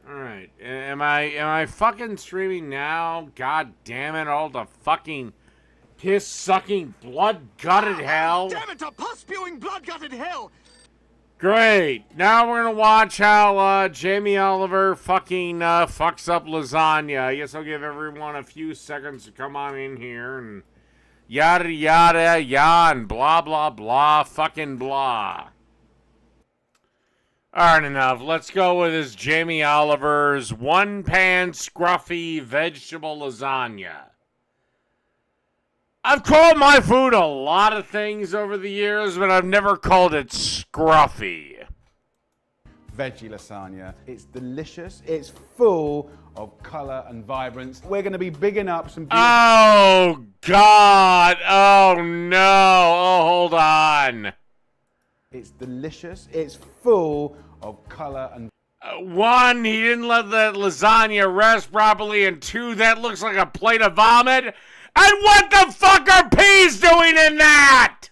All right. Am I fucking streaming now? God damn it! All the fucking piss sucking blood gutted hell. Damn it! A pus spewing blood gutted hell! Great. Now we're gonna watch how Jamie Oliver fucking fucks up lasagna. I guess I'll give everyone a few seconds to come on in here and yada yada yada and blah blah blah fucking blah. Alright, enough. Let's go with this Jamie Oliver's one-pan scruffy vegetable lasagna. I've called my food a lot of things over the years, but I've never called it scruffy. Veggie lasagna. It's delicious. It's full of colour and vibrance. We're going to be bigging up some beautiful... Oh, God. Oh, no. Oh, hold on. It's delicious. It's full of colour and... One, he didn't let the lasagna rest properly, and two, that looks like a plate of vomit. And what the fuck are peas doing in that?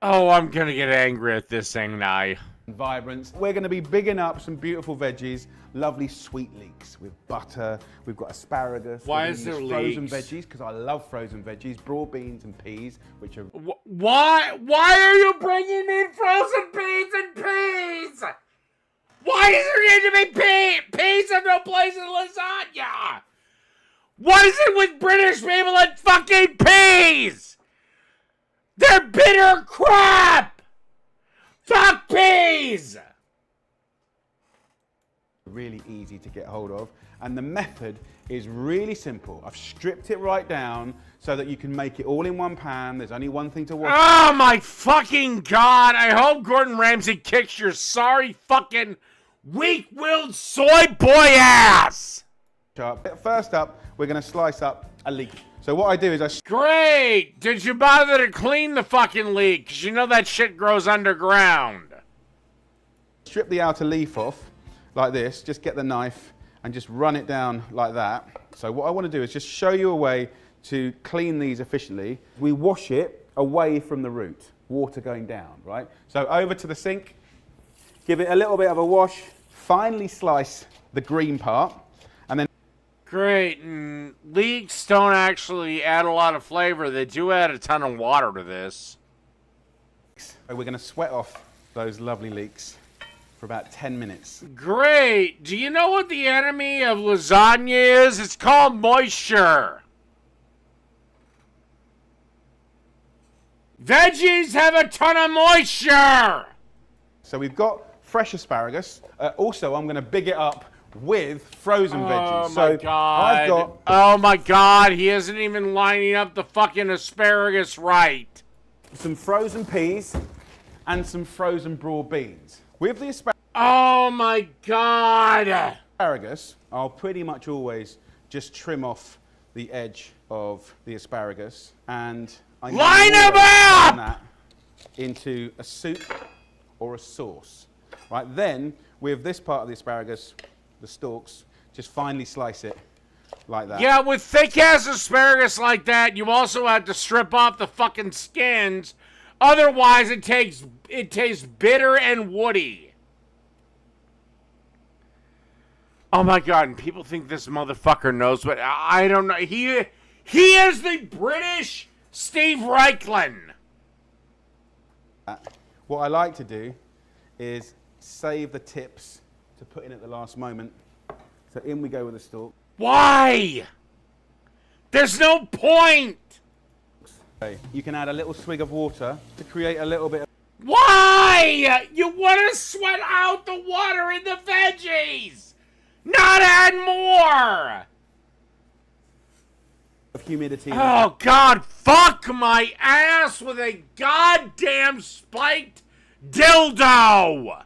Oh, I'm gonna get angry at this thing now. Vibrance. We're going to be bigging up some beautiful veggies, lovely sweet leeks with butter. We've got asparagus. Why is there frozen leeks? veggies? Because I love frozen veggies, broad beans and peas, which are... Why are you bringing in frozen peas and peas? Why does there need to be peas have no place in lasagna? What is it with British people and fucking peas? They're bitter crap! Fuck peas! really easy to get hold of. And the method is really simple. I've stripped it right down so that you can make it all in one pan. There's only one thing to wash. Oh my fucking God. I hope Gordon Ramsay kicks your sorry fucking weak-willed soy boy ass. First up, we're going to slice up a leek. So what I do is I... Great. Did you bother to clean the fucking leek? Because you know that shit grows underground. strip the outer leaf off like this. Just get the knife and just run it down like that. So what I want to do is just show you a way to clean these efficiently. We wash it away from the root, water going down, right? So over to the sink, give it a little bit of a wash, finely slice the green part, and then... Great, and leeks don't actually add a lot of flavor. They do add a ton of water to this. We're going to sweat off those lovely leeks for about 10 minutes. Great. Do you know what the enemy of lasagna is? It's called moisture. Veggies have a ton of moisture. So we've got fresh asparagus. Also, I'm going to big it up with frozen veggies. Oh my God. Oh my God. He isn't even lining up the fucking asparagus right. Some frozen peas and some frozen broad beans. With the Oh my God. asparagus, I'll pretty much always just trim off the edge of the asparagus, and I'm Line them turn up! that into a soup or a sauce. Right, then with this part of the asparagus, the stalks, just finely slice it like that. Yeah, with thick ass asparagus like that, you also have to strip off the fucking skins. Otherwise, it tastes bitter and woody. Oh my God! And people think this motherfucker knows what I don't know. He is the British Steve Reichland. What I like to do is save the tips to put in at the last moment. So in we go with the stalk. Why? There's no point. Okay. You can add a little swig of water to create a little bit Why? You want to sweat out the water in the veggies, not add more. of humidity. Oh God, fuck my ass with a goddamn spiked dildo.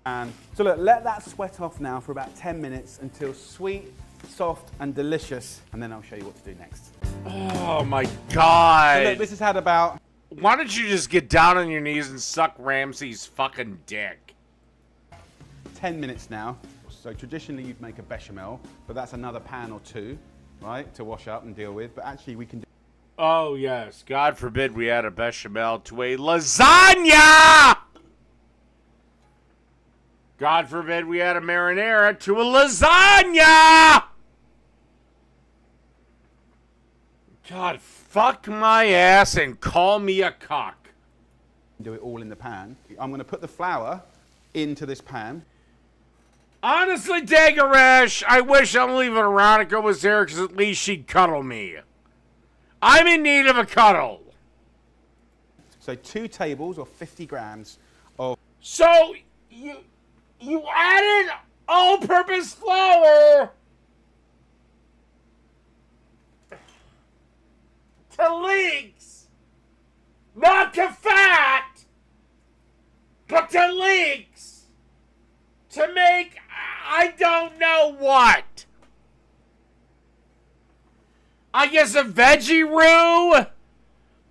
And so look, let that sweat off now for about 10 minutes until sweet, soft, and delicious. And then I'll show you what to do next. Oh my God. So look, this has had about... Why don't you just get down on your knees and suck Ramsay's fucking dick? 10 minutes now. So traditionally you'd make a bechamel, but that's another pan or two, right, to wash up and deal with. But actually we can do... Oh yes, God forbid we add a bechamel to a lasagna! God forbid we add a marinara to a lasagna! God, fuck my ass and call me a cock. Do it all in the pan. I'm going to put the flour into this pan. Honestly, Dagaresh, I wish only Veronica was there because at least she'd cuddle me. I'm in need of a cuddle. So 2 tables or 50 grams of... So, you added all-purpose flour to leeks, not to fat, but to leeks, to make I don't know what. I guess a veggie roux,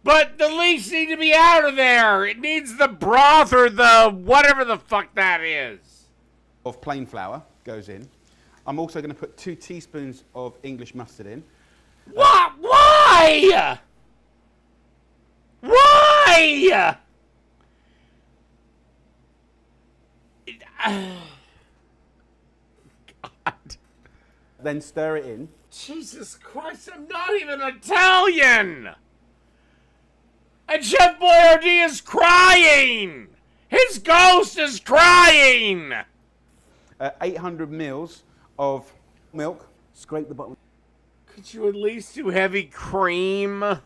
but the leeks need to be out of there. It needs the broth or the whatever the fuck that is. Of plain flour goes in. I'm also going to put 2 teaspoons of English mustard in. What? Why? Why? God. Then stir it in. Jesus Christ, I'm not even Italian! And Chef Boyardee is crying! His ghost is crying! 800 mils of milk. Scrape the bottom Could you at least do heavy cream? of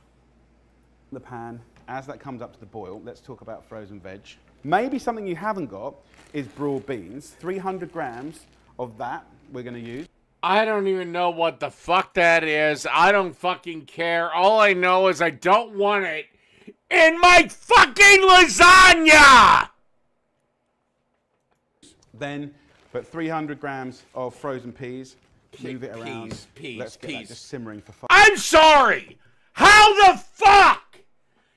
the pan. As that comes up to the boil, let's talk about frozen veg. Maybe something you haven't got is broad beans. 300 grams of that we're going to use. I don't even know what the fuck that is. I don't fucking care. All I know is I don't want it in my fucking lasagna! Then put 300 grams of frozen peas. Move it around. Peas, Let's get that just simmering for 5. I'm sorry! How the fuck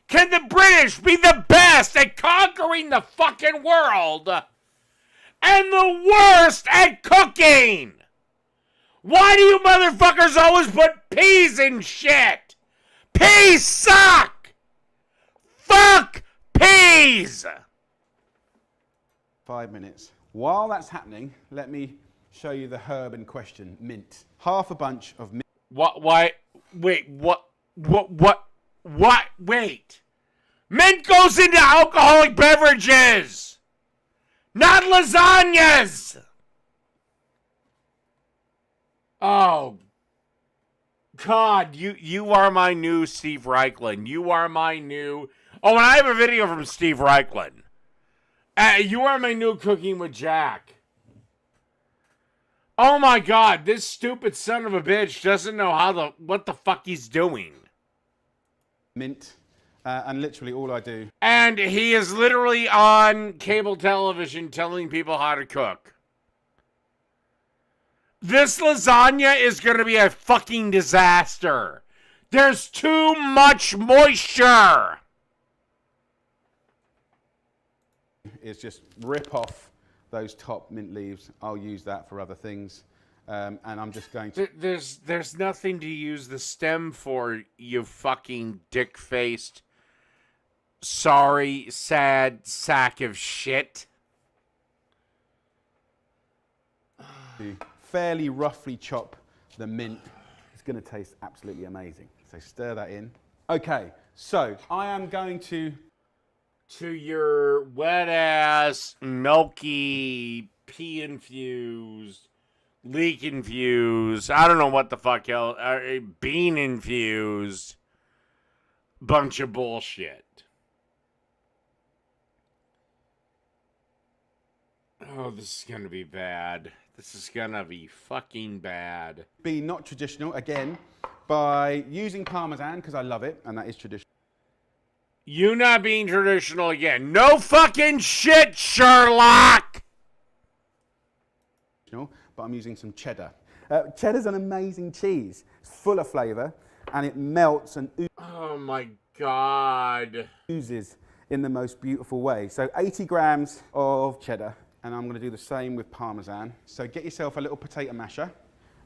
can the British be the best at conquering the fucking world and the worst at cooking? Why do you motherfuckers always put peas in shit? Peas suck! Fuck peas! 5 minutes. While that's happening, let me show you the herb in question, mint. Half a bunch of mint. What? Why? Wait, what? Wait. Mint goes into alcoholic beverages, not lasagnas! Oh, God, you are my new Steve Reichlin. You are my new... Oh, and I have a video from Steve Reichlin. You are my new Cooking with Jack. Oh my God, this stupid son of a bitch doesn't know what the fuck he's doing. Mint. And literally all I do. And he is literally on cable television telling people how to cook. This lasagna is going to be a fucking disaster. There's too much moisture. Is just rip off those top mint leaves. I'll use that for other things. And I'm just going to... There's nothing to use the stem for, you fucking dick-faced, sorry, sad sack of shit. Fairly roughly chop the mint. It's going to taste absolutely amazing. So stir that in. Okay, so I am going to your wet-ass, milky, pea-infused, leek-infused, I don't know what the fuck else, bean-infused bunch of bullshit. Oh, this is going to be bad. This is going to be fucking bad. be not traditional, again, by using Parmesan, because I love it, and that is traditional. You not being traditional again. No fucking shit, Sherlock! But I'm using some cheddar. Cheddar's an amazing cheese. It's full of flavour, and it melts and Oh my God. oozes in the most beautiful way. So 80 grams of cheddar, and I'm going to do the same with Parmesan. So get yourself a little potato masher,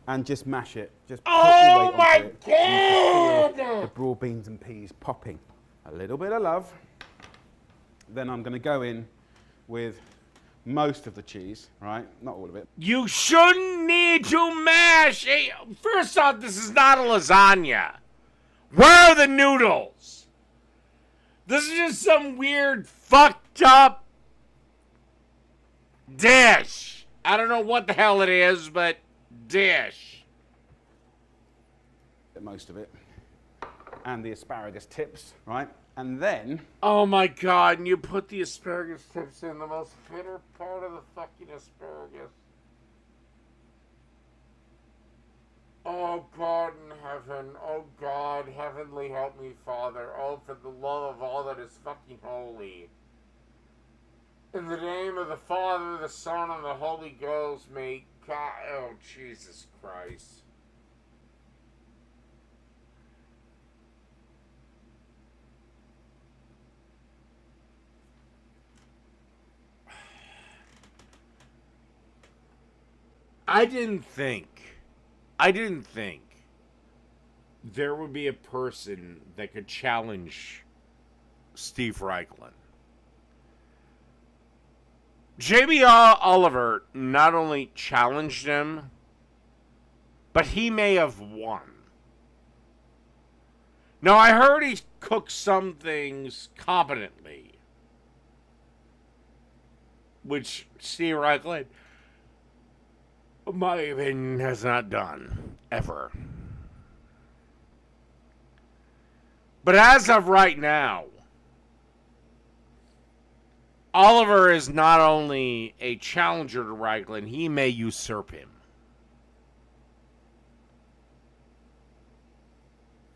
and just mash it. Just put your weight onto it. And you can feel the broad beans and peas popping. A little bit of love. Then I'm going to go in with most of the cheese, right? Not all of it. You shouldn't need to mash. First off, this is not a lasagna. Where are the noodles? This is just some weird, fucked up dish. I don't know what the hell it is, but dish. Most of it. And the asparagus tips, right? And then... Oh my god, and you put the asparagus tips in the most bitter part of the fucking asparagus. Oh God in heaven, oh God, heavenly help me, Father. Oh, for the love of all that is fucking holy. In the name of the Father, the Son, and the Holy Ghost, may God... Oh, Jesus Christ. I didn't think there would be a person that could challenge Steve Reichlin. Jamie Oliver not only challenged him, but he may have won. Now, I heard he cooks some things competently, which Steve Reichlin, my opinion, has not done, ever. But as of right now, Oliver is not only a challenger to Reichlin, he may usurp him.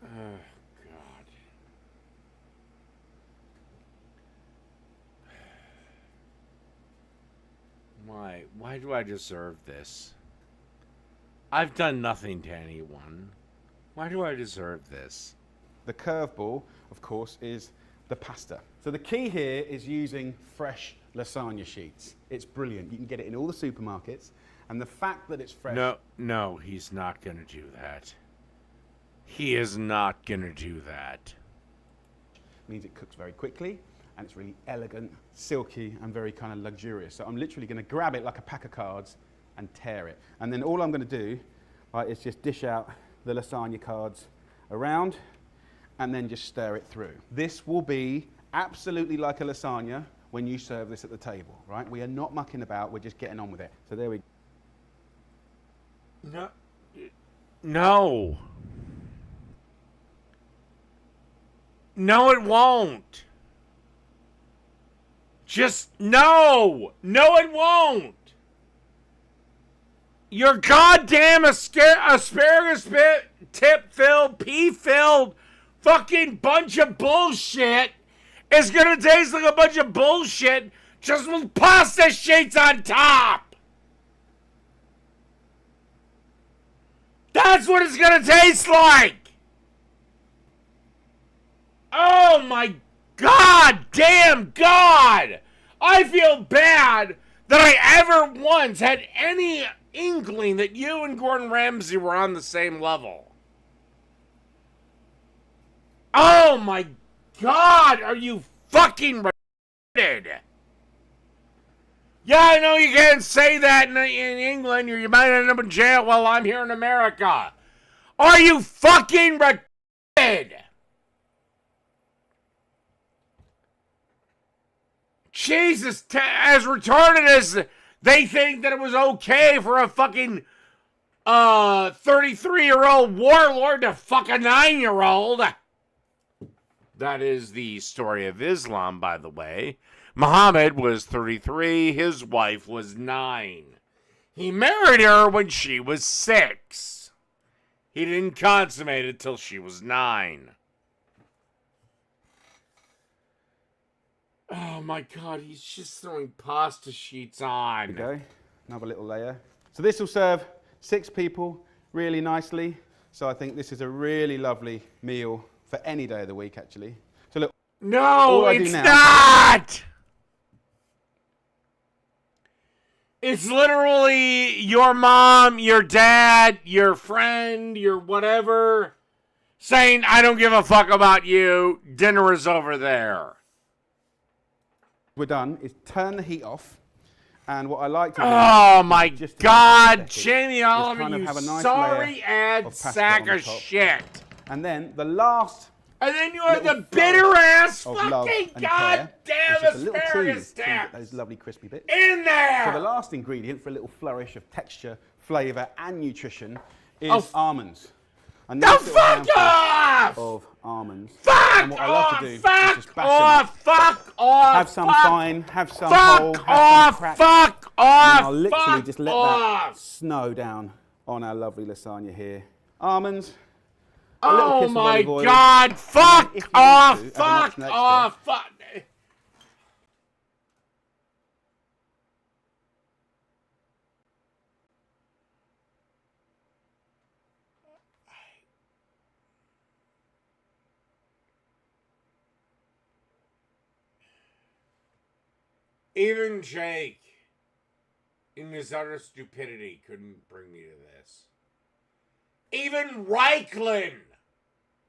Oh, God. Why do I deserve this? I've done nothing to anyone. Why do I deserve this? The curveball, of course, is the pasta. So the key here is using fresh lasagna sheets. It's brilliant. You can get it in all the supermarkets. And the fact that it's fresh... No, he's not going to do that. He is not going to do that. Means it cooks very quickly, and it's really elegant, silky, and very kind of luxurious. So I'm literally going to grab it like a pack of cards and tear it. And then all I'm going to do, right, is just dish out the lasagna cards around and then just stir it through. This will be absolutely like a lasagna when you serve this at the table, right? We are not mucking about, we're just getting on with it. So there we go. No. No, it won't. Just no. No, it won't. Your goddamn asparagus tip-filled, pea-filled fucking bunch of bullshit is gonna taste like a bunch of bullshit just with pasta sheets on top. That's what it's gonna taste like. Oh my god damn God. I feel bad that I ever once had any inkling that you and Gordon Ramsay were on the same level. Oh my God, are you fucking retarded? Yeah, I know you can't say that in England or you might end up in jail while I'm here in America. Are you fucking retarded? Jesus, as retarded as they think that it was okay for a fucking 33-year-old warlord to fuck a 9-year-old. That is the story of Islam, by the way. Muhammad was 33, his wife was 9. He married her when she was 6. He didn't consummate it till she was 9. Oh my God, he's just throwing pasta sheets on. There we go. Another little layer. So this will serve 6 people really nicely. So I think this is a really lovely meal for any day of the week, actually. So look. No, it's not! It's literally your mom, your dad, your friend, your whatever, saying, I don't give a fuck about you. Dinner is over there. We're done is turn the heat off And what I like to do Oh my just God, just Jamie kind Oliver, of you have a nice sorry layer ad of pasta sack on the of top. shit. And then the last And then you have little the bitter ass of love fucking and care is goddamn just a little asparagus cheese so you get those stems lovely crispy bits. in there. So the last ingredient for a little flourish of texture, flavour and nutrition is Oh, almonds. A the nice little fuck handful off! of almonds. Fuck And what I love off! to do is Fuck just bash them up. off! Fuck off! Have some fuck, fine, have some whole, Fuck have some off! cracked. Fuck And then off! I'll literally Fuck just let that off! snow down on our lovely lasagna here. Almonds. A little Oh kiss of my olive oil. God! Fuck if you want off! to, as an Fuck option extra, off! Fuck! Even Jake, in his utter stupidity, couldn't bring me to this. Even Reichland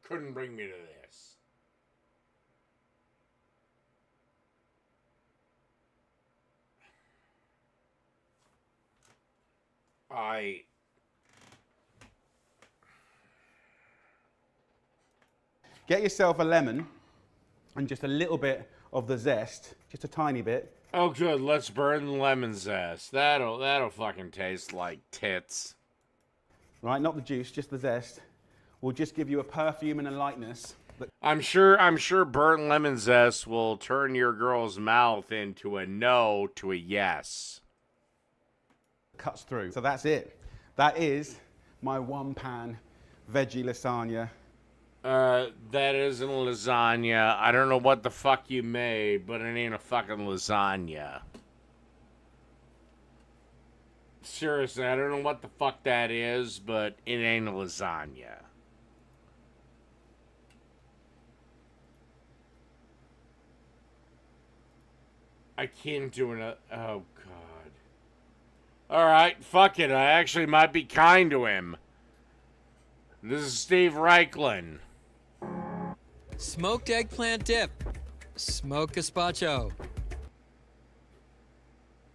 couldn't bring me to this. Get yourself a lemon and just a little bit of the zest, just a tiny bit. Oh, good. Let's burn the lemon zest. That'll fucking taste like tits. Right, not the juice, just the zest. Will just give you a perfume and a lightness that I'm sure burnt lemon zest will turn your girl's mouth into a no to a yes. cuts through. So that's it. That is my one pan veggie lasagna. That isn't lasagna. I don't know what the fuck you made, but it ain't a fucking lasagna. Seriously, I don't know what the fuck that is, but it ain't a lasagna. I can't do it. Oh, God. Alright, fuck it. I actually might be kind to him. This is Steve Reichland. Smoked eggplant dip. Smoked gazpacho.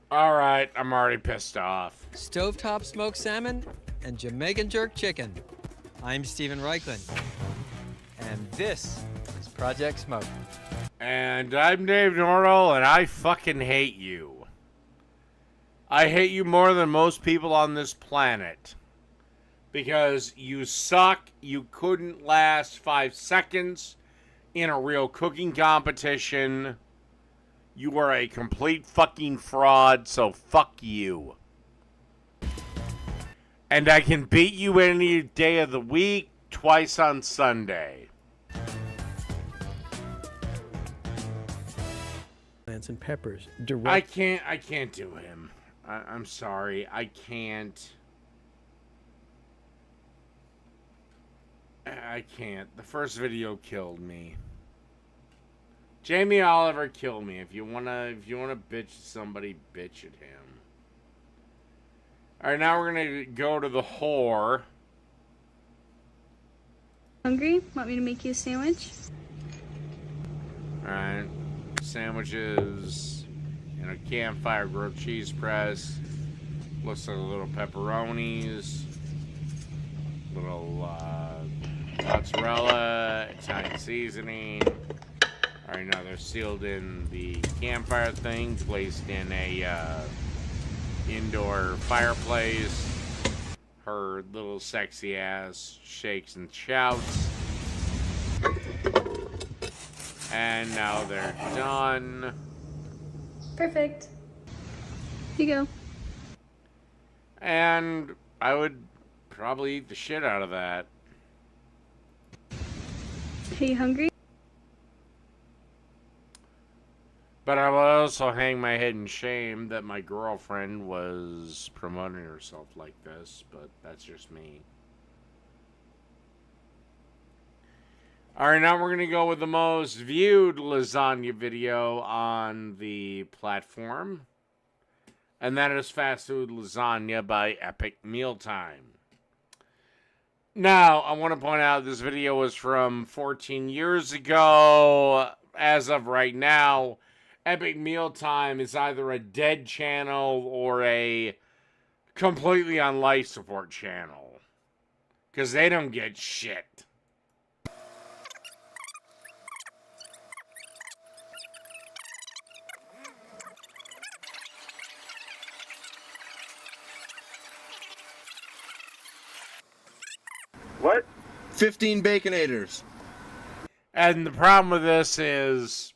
Alright, I'm already pissed off. Stovetop smoked salmon. And Jamaican jerk chicken. I'm Steven Reichland. And this is Project Smoke. And I'm Dave Norrell, and I fucking hate you. I hate you more than most people on this planet. Because you suck, you couldn't last 5 seconds in a real cooking competition. You are a complete fucking fraud, so fuck you. And I can beat you any day of the week, twice on Sunday. And peppers. I can't do him. I'm sorry. I can't. I can't. The first video killed me. Jamie Oliver killed me. If you wanna bitch at somebody, bitch at him. Alright, now we're gonna go to the whore. Hungry? Want me to make you a sandwich? Alright. Sandwiches and a campfire grilled cheese press. Looks like little pepperonis. Little mozzarella, Italian seasoning. Alright, now they're sealed in the campfire thing, placed in a indoor fireplace. Her little sexy ass shakes and shouts. And now they're done. Perfect. Here you go. And I would probably eat the shit out of that. Are you hungry? But I will also hang my head in shame that my girlfriend was promoting herself like this, but that's just me. Alright, now we're going to go with the most viewed lasagna video on the platform. And that is Fast Food Lasagna by Epic Mealtime. Now, I want to point out this video was from 14 years ago. As of right now, Epic Mealtime is either a dead channel or a completely on life support channel. Because they don't get shit. What? 15 Baconators. And the problem with this is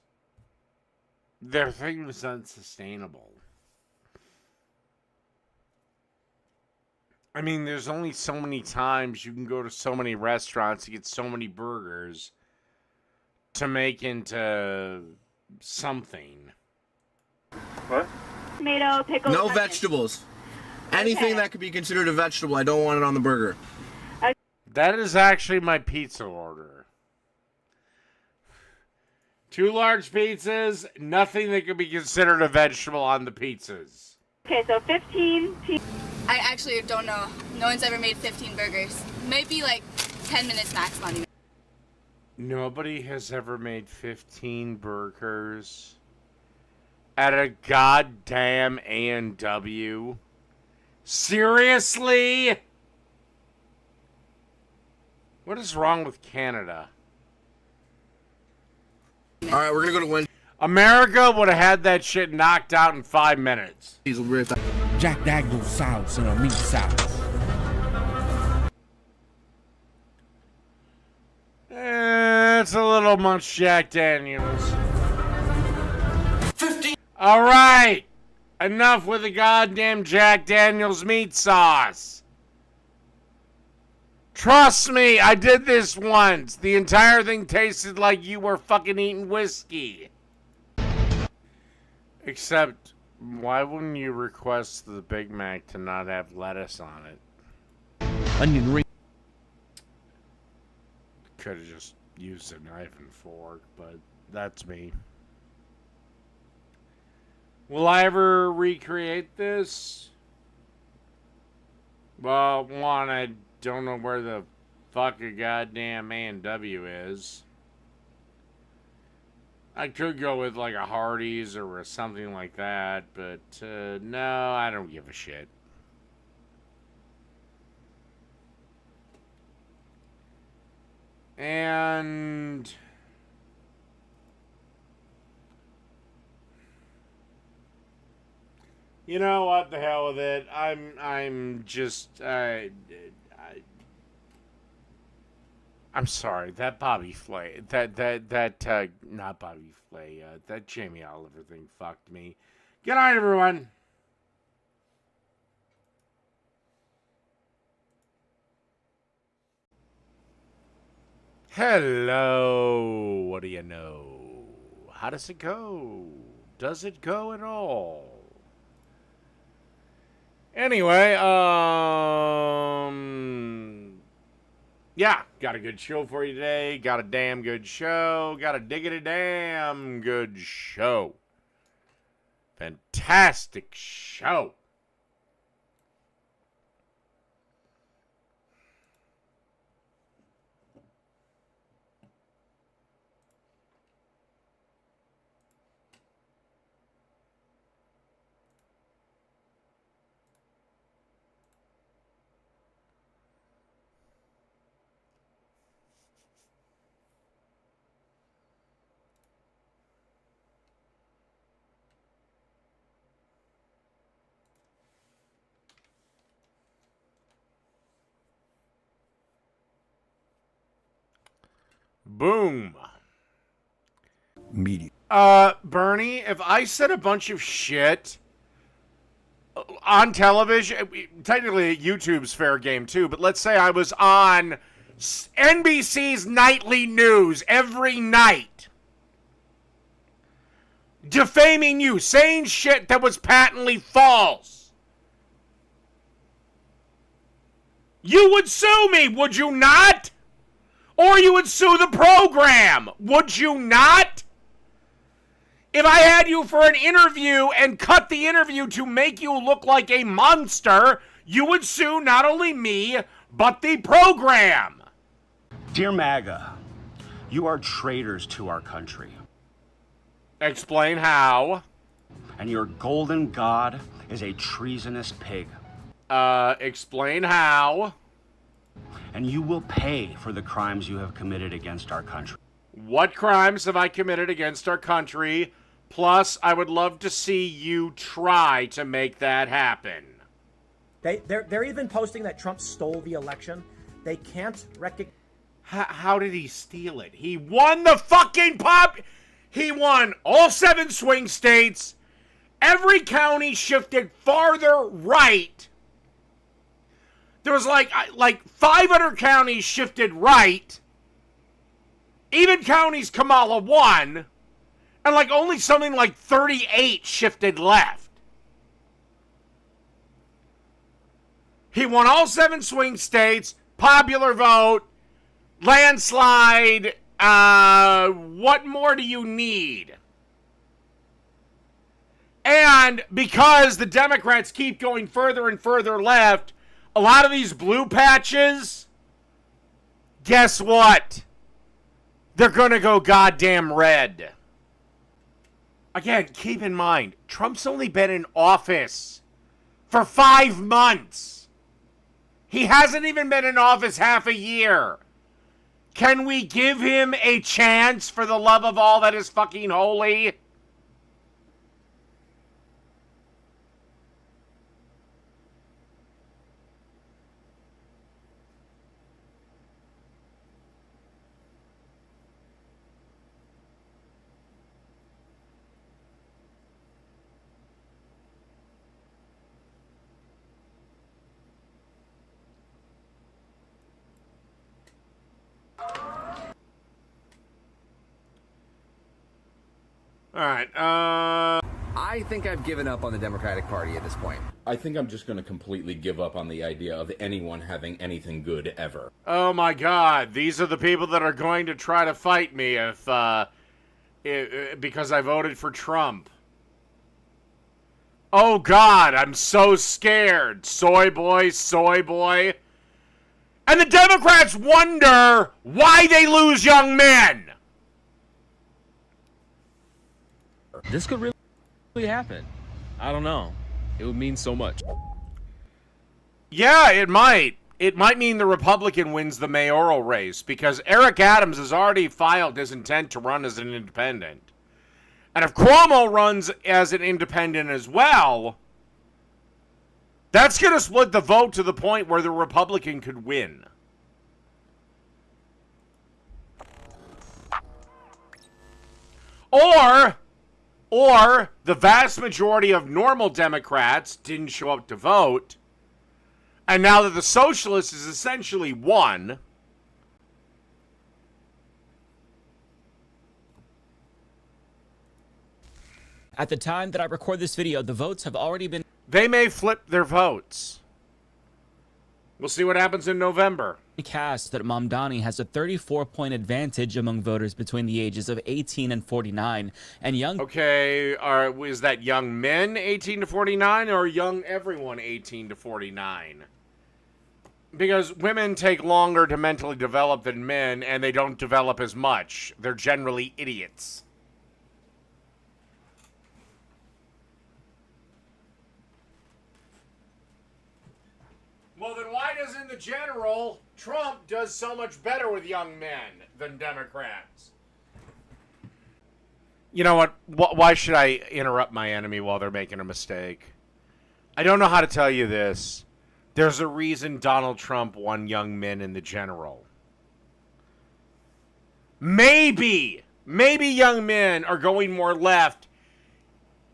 their thing was unsustainable. I mean, there's only so many times you can go to so many restaurants to get so many burgers to make into something. What? Tomato, pickles, No onions. vegetables. Anything that could be considered a vegetable, I don't want it on the burger. That is actually my pizza order. 2 large pizzas, nothing that could be considered a vegetable on the pizzas. Okay, so 15 I actually don't know. No one's ever made 15 burgers. Maybe like 10 minutes max, not even. Nobody has ever made 15 burgers at a goddamn A&W. Seriously? What is wrong with Canada? Alright, we're gonna go to Wendy's. America would have had that shit knocked out in 5 minutes. We'll be right back. Jack Daniels sauce and a meat sauce. It's a little much Jack Daniels. 15. All right. Enough with the goddamn Jack Daniels meat sauce. Trust me, I did this once. The entire thing tasted like you were fucking eating whiskey. Except, why wouldn't you request the Big Mac to not have lettuce on it? Onion ring. Could have just used a knife and fork, but that's me. Will I ever recreate this? Well, one, I don't know where the fuck a goddamn A&W is. I could go with like a Hardee's or something like that, but no, I don't give a shit. And you know what? The hell with it. I'm just I'm sorry. That Bobby Flay, not Bobby Flay. That Jamie Oliver thing fucked me. Good night, everyone. Hello. What do you know? How does it go? Does it go at all? Anyway, yeah, got a good show for you today. Got a damn good show. Got a diggity damn good show. Fantastic show. Boom. Media. Bernie, if I said a bunch of shit on television, technically YouTube's fair game too, but let's say I was on NBC's nightly news every night, defaming you, saying shit that was patently false, you would sue me, would you not? Or you would sue the program, would you not? If I had you for an interview and cut the interview to make you look like a monster, you would sue not only me, but the program. Dear MAGA, you are traitors to our country. Explain how. And your golden god is a treasonous pig. Explain how. And you will pay for the crimes you have committed against our country. What crimes have I committed against our country? Plus, I would love to see you try to make that happen. They're even posting that Trump stole the election. They can't recognize. How did he steal it? He won the fucking pop. He won all 7 swing states. Every county shifted farther right. There was like 500 counties shifted right. Even counties Kamala won. And like only something like 38 shifted left. He won all 7 swing states, popular vote, landslide. What more do you need? And because the Democrats keep going further and further left, a lot of these blue patches, guess what? They're going to go goddamn red. Again, keep in mind, Trump's only been in office for 5 months. He hasn't even been in office half a year. Can we give him a chance for the love of all that is fucking holy? All right, I think I've given up on the Democratic Party at this point. I think I'm just going to completely give up on the idea of anyone having anything good ever. Oh my God, these are the people that are going to try to fight me because I voted for Trump. Oh God, I'm so scared. Soy boy, soy boy. And the Democrats wonder why they lose young men. This could really happen. I don't know. It would mean so much. Yeah, it might. It might mean the Republican wins the mayoral race because Eric Adams has already filed his intent to run as an independent. And if Cuomo runs as an independent as well, that's going to split the vote to the point where the Republican could win. Or the vast majority of normal Democrats didn't show up to vote, and now that the socialists is essentially won, at the time that I record this video, the votes have already been... They may flip their votes. We'll see what happens in November. Cast that Mamdani has a 34-point advantage among voters between the ages of 18 and 49, and young... Okay, is that young men 18 to 49 or young everyone 18 to 49? Because women take longer to mentally develop than men, and they don't develop as much. They're generally idiots. Well, then why doesn't the general, Trump, does so much better with young men than Democrats? You know what? Why should I interrupt my enemy while they're making a mistake? I don't know how to tell you this. There's a reason Donald Trump won young men in the general. Maybe young men are going more left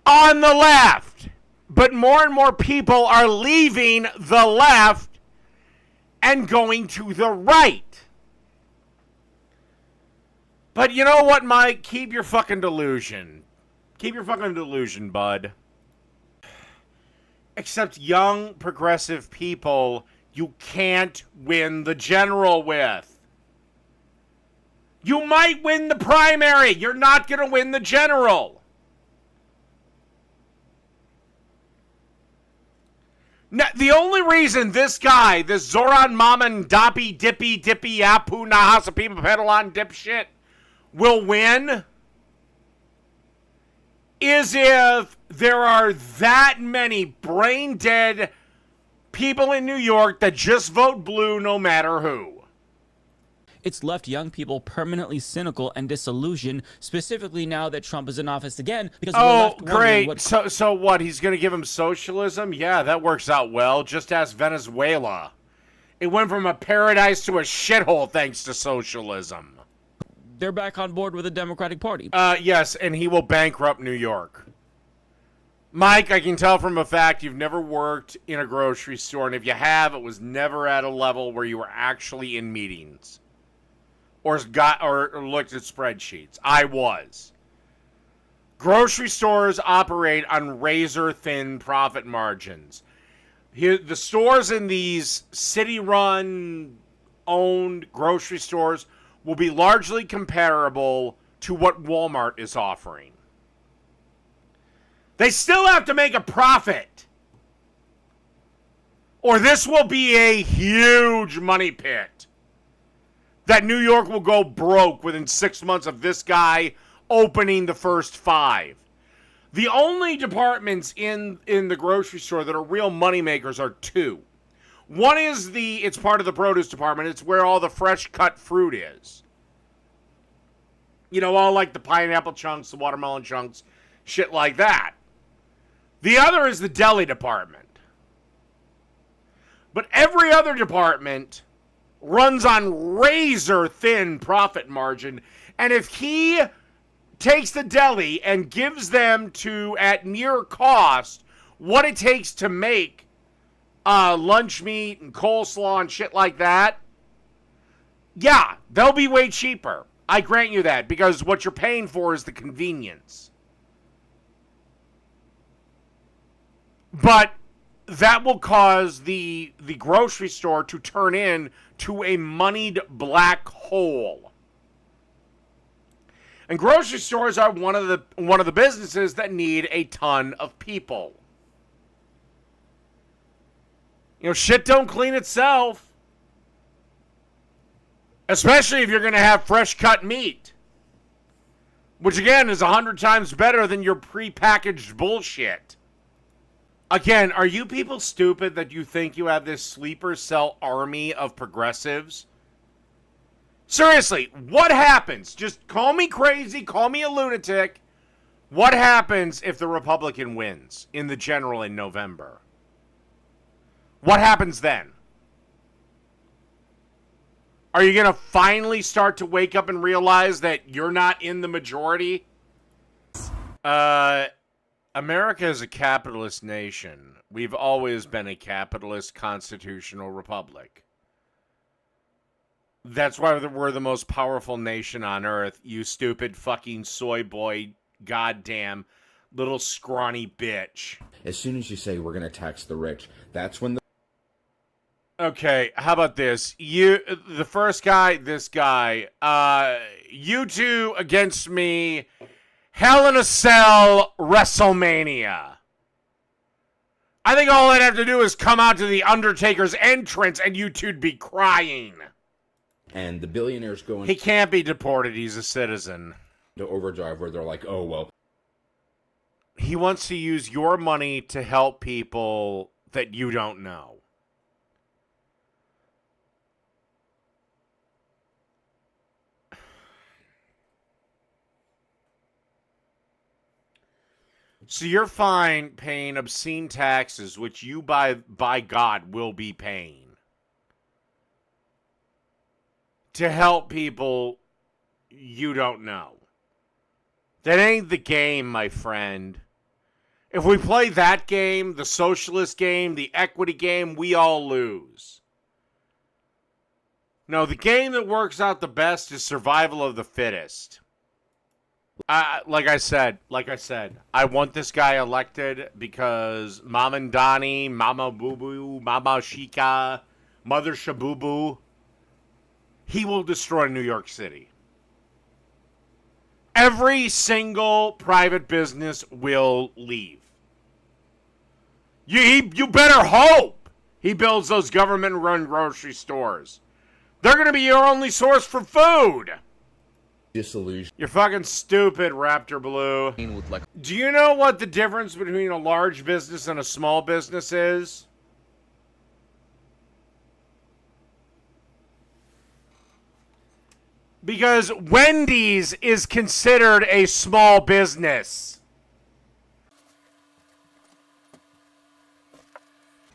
on the left. But more and more people are leaving the left and going to the right. But you know what, Mike? Keep your fucking delusion. Keep your fucking delusion, bud. Except young, progressive people, you can't win the general with. You might win the primary. You're not going to win the general. Now, the only reason this guy, this Zoran Maman Dapi Dippy Dippy Apu Nahasa Pipa Pedalon dipshit will win is if there are that many brain dead people in New York that just vote blue no matter who. It's left young people permanently cynical and disillusioned, specifically now that Trump is in office again. Because we're left wondering great. So what? He's going to give him socialism? Yeah, that works out well. Just ask Venezuela. It went from a paradise to a shithole thanks to socialism. They're back on board with the Democratic Party. Yes, and he will bankrupt New York. Mike, I can tell from a fact you've never worked in a grocery store, and if you have, it was never at a level where you were actually in meetings. Or looked at spreadsheets. I was. Grocery stores operate on razor-thin profit margins. Here, the stores in these city-run, owned grocery stores will be largely comparable to what Walmart is offering. They still have to make a profit, or this will be a huge money pit. That New York will go broke within 6 months of this guy opening the first 5. The only departments in the grocery store that are real moneymakers are 2. One is it's part of the produce department. It's where all the fresh cut fruit is. You know, all like the pineapple chunks, the watermelon chunks, shit like that. The other is the deli department. But every other department runs on razor-thin profit margin, and if he takes the deli and gives them at near cost what it takes to make lunch meat and coleslaw and shit like that, yeah, they'll be way cheaper. I grant you that, because what you're paying for is the convenience. But that will cause the grocery store to turn into a moneyed black hole. And grocery stores are one of the businesses that need a ton of people. You know, shit don't clean itself. Especially if you're going to have fresh cut meat. Which again is 100 times better than your prepackaged bullshit. Again, are you people stupid that you think you have this sleeper cell army of progressives? Seriously, what happens? Just call me crazy, call me a lunatic. What happens if the Republican wins in the general in November? What happens then? Are you going to finally start to wake up and realize that you're not in the majority? America is a capitalist nation. We've always been a capitalist constitutional republic. That's why we're the most powerful nation on earth, you stupid fucking soy boy, goddamn little scrawny bitch. As soon as you say we're going to tax the rich, that's when the... Okay, how about this? The first guy, this guy, you two against me, Hell in a Cell, WrestleMania. I think all I'd have to do is come out to the Undertaker's entrance and you two'd be crying. And the billionaires go He can't be deported, he's a citizen. To overdrive where they're like, oh, well. He wants to use your money to help people that you don't know. So you're fine paying obscene taxes, which you by God will be paying, to help people you don't know. That ain't the game, my friend. If we play that game, the socialist game, the equity game, we all lose. No, the game that works out the best is survival of the fittest. Like I said, I want this guy elected because Mom and Donnie, Mama Boo Boo, Mama Chica, Mother Shabubu, he will destroy New York City. Every single private business will leave. You better hope he builds those government-run grocery stores. They're going to be your only source for food. disillusion. You're fucking stupid, Raptor Blue. With like, Do you know what the difference between a large business and a small business is? Because Wendy's is considered a small business.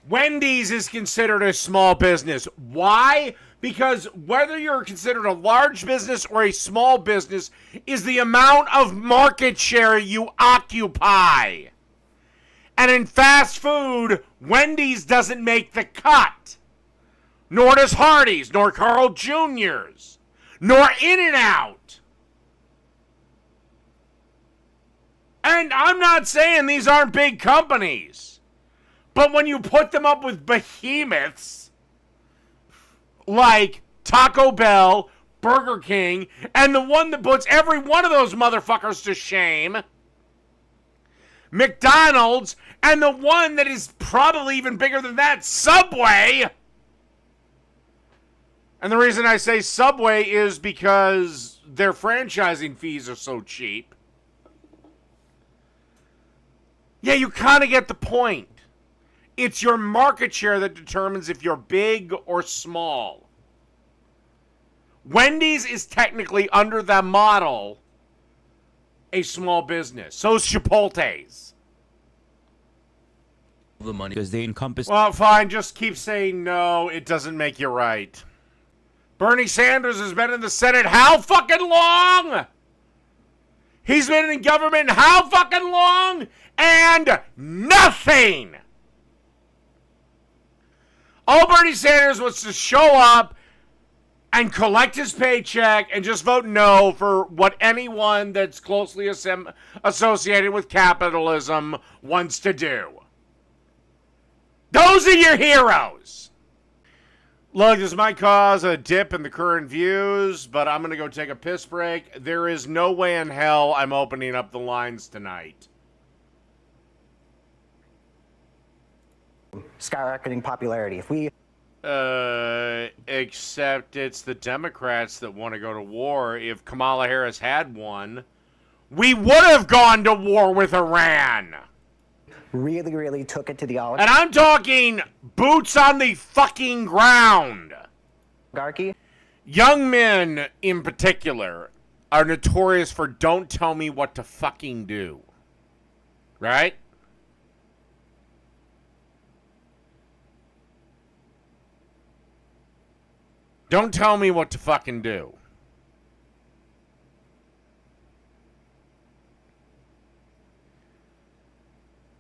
Wendy's is considered a small business. Why? Because whether you're considered a large business or a small business is the amount of market share you occupy. And in fast food, Wendy's doesn't make the cut. Nor does Hardee's, nor Carl Jr.'s, nor In-N-Out. And I'm not saying these aren't big companies. But when you put them up with behemoths like Taco Bell, Burger King, and the one that puts every one of those motherfuckers to shame, McDonald's, and the one that is probably even bigger than that, Subway. And the reason I say Subway is because their franchising fees are so cheap. Yeah, you kind of get the point. It's your market share that determines if you're big or small. Wendy's is technically, under that model, a small business. So is Chipotle's. The money because they encompass. Well, fine. Just keep saying no. It doesn't make you right. Bernie Sanders has been in the Senate how fucking long? He's been in government how fucking long? And nothing. All Bernie Sanders wants to show up and collect his paycheck and just vote no for what anyone that's closely associated with capitalism wants to do. Those are your heroes. Look, this might cause a dip in the current views, but I'm going to go take a piss break. There is no way in hell I'm opening up the lines tonight. Skyrocketing popularity. If we except it's the Democrats that want to go to war. If Kamala Harris had won, we would have gone to war with Iran. really took it to the And I'm talking boots on the fucking ground. oligarchy, Young men in particular are notorious for don't tell me what to fucking do. Right? Don't tell me what to fucking do.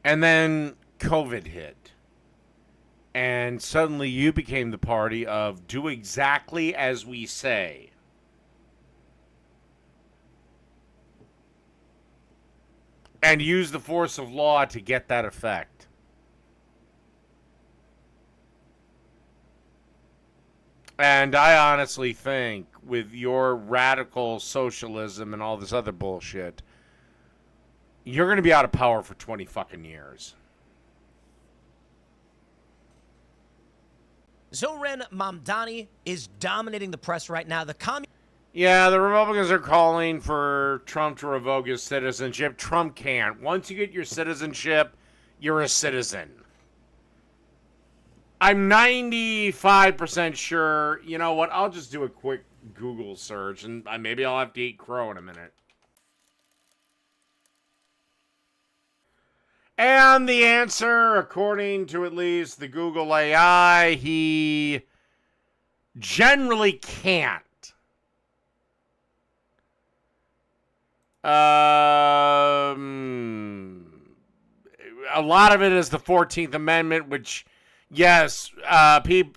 And then COVID hit. And suddenly you became the party of do exactly as we say. And use the force of law to get that effect. And I honestly think with your radical socialism and all this other bullshit, you're going to be out of power for 20 fucking years. Zoran Mamdani is dominating the press right now. Yeah, the Republicans are calling for Trump to revoke his citizenship. Trump can't. Once you get your citizenship, you're a citizen. I'm 95% sure. You know what? I'll just do a quick Google search, and maybe I'll have to eat crow in a minute. And the answer, according to at least the Google AI, he generally can't. A lot of it is the 14th Amendment, which, yes,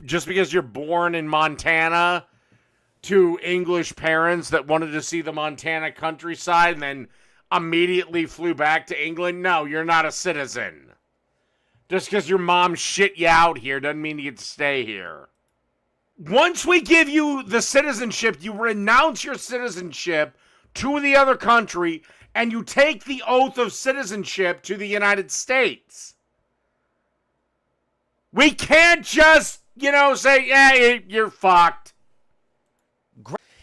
just because you're born in Montana to English parents that wanted to see the Montana countryside and then immediately flew back to England, no, you're not a citizen. Just because your mom shit you out here doesn't mean you get to stay here. Once we give you the citizenship, you renounce your citizenship to the other country, and you take the oath of citizenship to the United States. We can't just, say, yeah, you're fucked.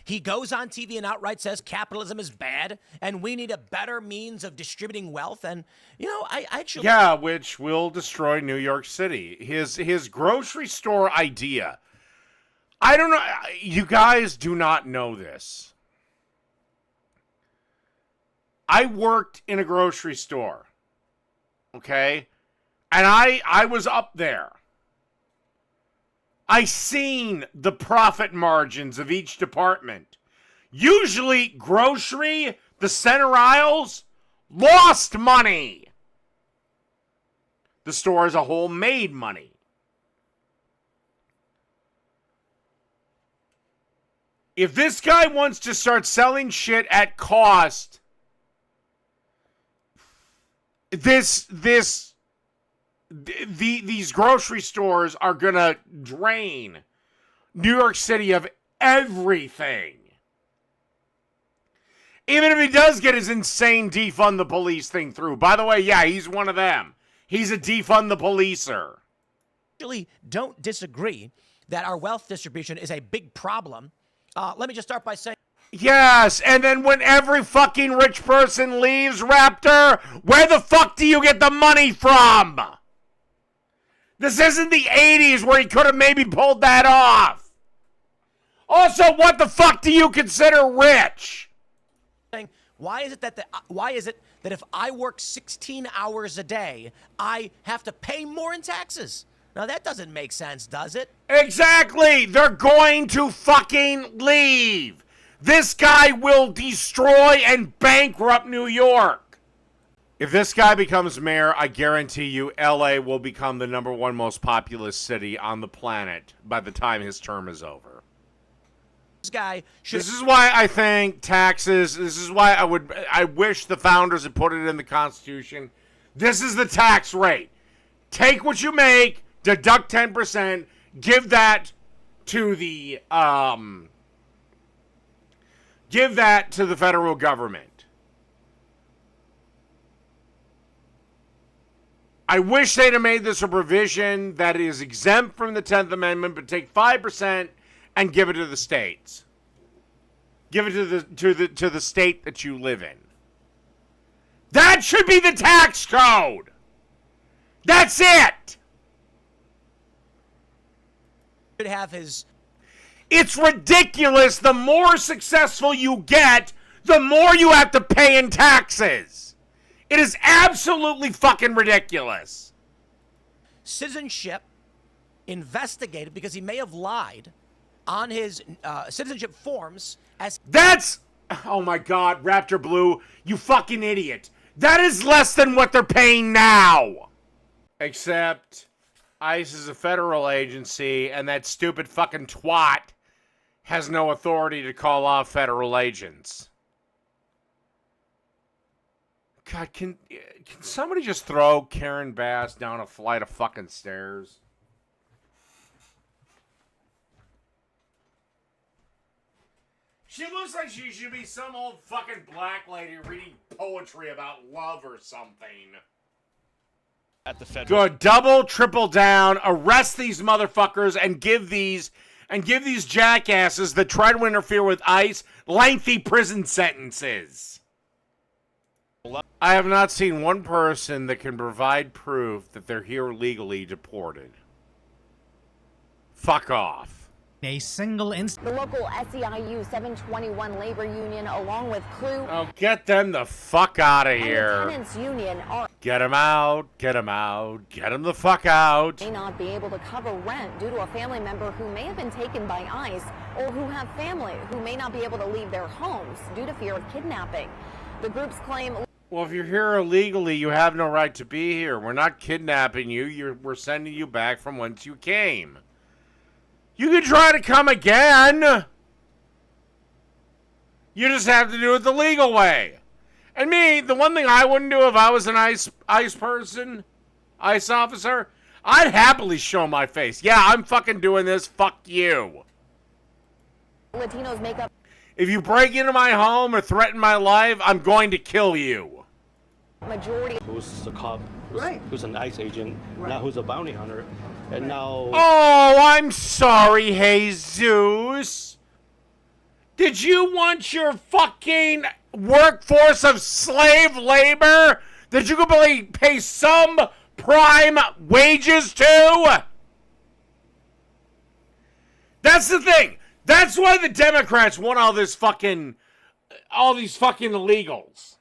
He goes on TV and outright says capitalism is bad and we need a better means of distributing wealth. And, you know, I actually... Yeah, which will destroy New York City. His grocery store idea. I don't know. You guys do not know this. I worked in a grocery store. Okay? And I was up there. I seen the profit margins of each department. Usually, grocery, the center aisles, lost money. The store as a whole made money. If this guy wants to start selling shit at cost, these grocery stores are gonna drain New York City of everything. Even if he does get his insane defund the police thing through. By the way, yeah, he's one of them. He's a defund the policer. Actually don't disagree that our wealth distribution is a big problem. Let me just start by saying... Yes, and then when every fucking rich person leaves, Raptor, where the fuck do you get the money from? This isn't the 80s where he could have maybe pulled that off. Also, what the fuck do you consider rich? Why is it that if I work 16 hours a day, I have to pay more in taxes? Now that doesn't make sense, does it? Exactly. They're going to fucking leave. This guy will destroy and bankrupt New York. If this guy becomes mayor, I guarantee you LA will become the #1 most populous city on the planet by the time his term is over. This is why I think taxes, this is why I wish the founders had put it in the Constitution. This is the tax rate. Take what you make, deduct 10%, give that to the federal government. I wish they'd have made this a provision that is exempt from the 10th Amendment, but take 5% and give it to the states. Give it to the state that you live in. That should be the tax code. That's it. Should have his... It's ridiculous. The more successful you get, the more you have to pay in taxes. It is absolutely fucking ridiculous. Citizenship investigated because he may have lied on his citizenship forms as... That's... Oh my God, Raptor Blue, you fucking idiot. That is less than what they're paying now. Except ICE is a federal agency and that stupid fucking twat has no authority to call off federal agents. God, can somebody just throw Karen Bass down a flight of fucking stairs? She looks like she should be some old fucking black lady reading poetry about love or something. At the federal. Good, double, triple down, arrest these motherfuckers and give these jackasses that try to interfere with ICE lengthy prison sentences. I have not seen one person that can provide proof that they're here legally deported. Fuck off. A single instance. The local SEIU 721 labor union, along with crew. Oh, get them the fuck out of here. The tenants union are. Get them out. Get them out. Get them the fuck out. May not be able to cover rent due to a family member who may have been taken by ICE, or who have family who may not be able to leave their homes due to fear of kidnapping. The groups claim. Well, if you're here illegally, you have no right to be here. We're not kidnapping you. We're sending you back from whence you came. You can try to come again. You just have to do it the legal way. And me, the one thing I wouldn't do if I was an ICE person, ICE officer, I'd happily show my face. Yeah, I'm fucking doing this. Fuck you. Latinos make up. If you break into my home or threaten my life, I'm going to kill you. Majority. Who's a cop, who's an ICE agent, now who's a bounty hunter, and now... Oh, I'm sorry, Jesus. Did you want your fucking workforce of slave labor that you could pay some prime wages to? That's the thing. That's why the Democrats want all these fucking illegals.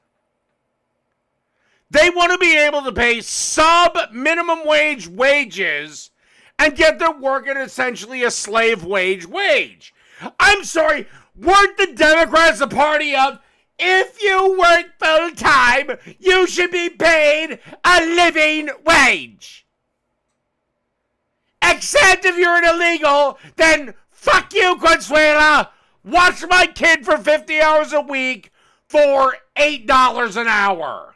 They want to be able to pay sub-minimum wage wages and get their work at essentially a slave wage. I'm sorry, weren't the Democrats the party of, if you work full-time, you should be paid a living wage? Except if you're an illegal, then fuck you, Consuela. Watch my kid for 50 hours a week for $8 an hour.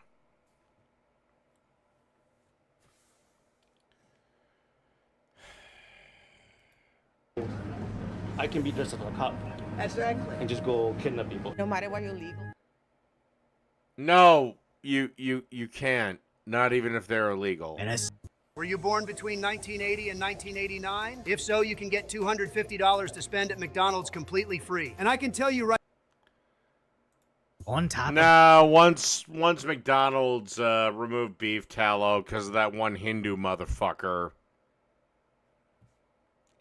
I can be dressed as a cop. Exactly. And just go kidnap people. No matter what you're legal. No, you can't. Not even if they're illegal. Were you born between 1980 and 1989? If so, you can get $250 to spend at McDonald's completely free. And I can tell you right on top. No, once McDonald's removed beef tallow because of that one Hindu motherfucker.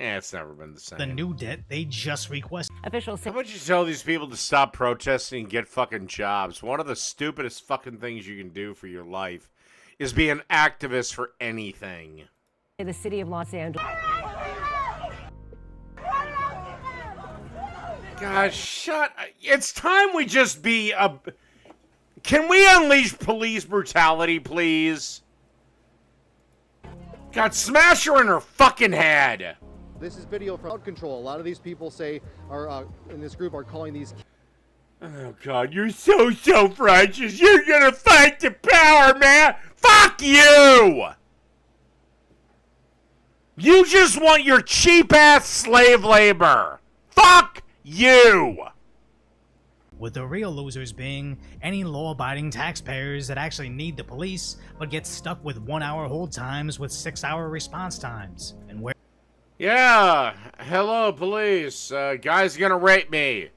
It's never been the same. The new debt they just requested. Officials. How about you tell these people to stop protesting and get fucking jobs? One of the stupidest fucking things you can do for your life is be an activist for anything. The city of Los Angeles. Gosh, shut. It's time we just be a. Can we unleash police brutality, please? God, smash her in her fucking head. This is video from Crowd Control. A lot of these people say are in this group are calling these. Oh God, you're so self-righteous. You're gonna fight the power, man. Fuck you. You just want your cheap-ass slave labor. Fuck you. With the real losers being any law-abiding taxpayers that actually need the police, but get stuck with 1-hour hold times with 6-hour response times. And where. Yeah, hello police. Guy's gonna rape me.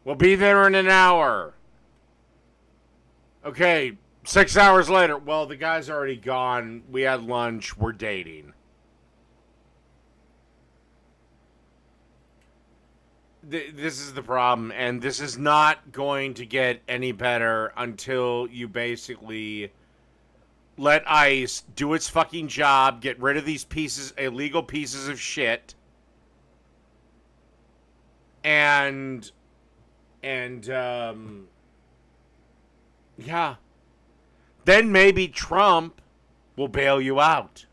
We'll be there in an hour. Okay, 6 hours later. Well, the guy's already gone. We had lunch. We're dating. This is the problem, and this is not going to get any better until you basically let ICE do its fucking job, get rid of these illegal pieces of shit, and yeah, then maybe Trump will bail you out.